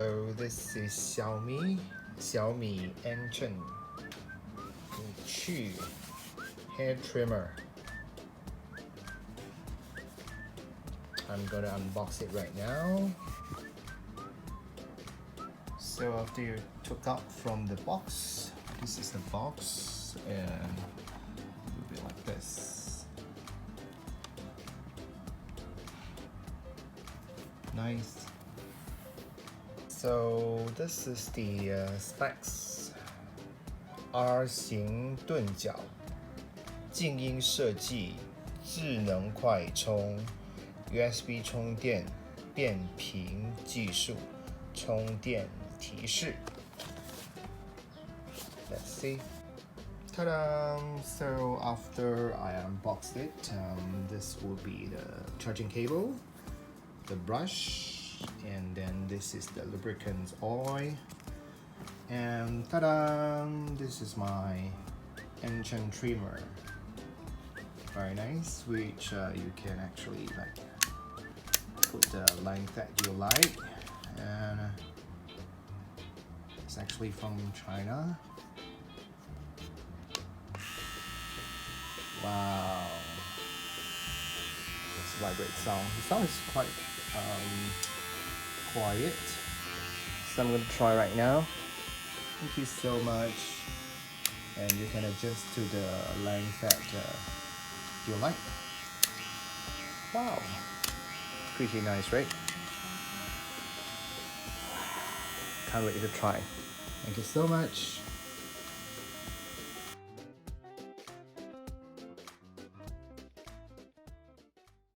So this is Xiaomi Enchen hair trimmer. I'm gonna unbox it right now. So after you took out from the box, this is the box, and it will be like this. Nice. So this is the specs. R 型钝角，静音设计，智能快充 ，USB 充电，变频技术，充电提示。Let's see. Ta-da! So after I unboxed it, this will be the charging cable, the brush, and then this is the lubricant oil. And ta-da! This is my Enchen trimmer. Very nice, which you can actually like put the length that you like. And it's actually from China. Wow! This vibrate sound. The sound is quite quiet. So I'm going to try right now. Thank you so much. And you can adjust to the length that you like. Wow, pretty nice, right? Can't wait to try. Thank you so much.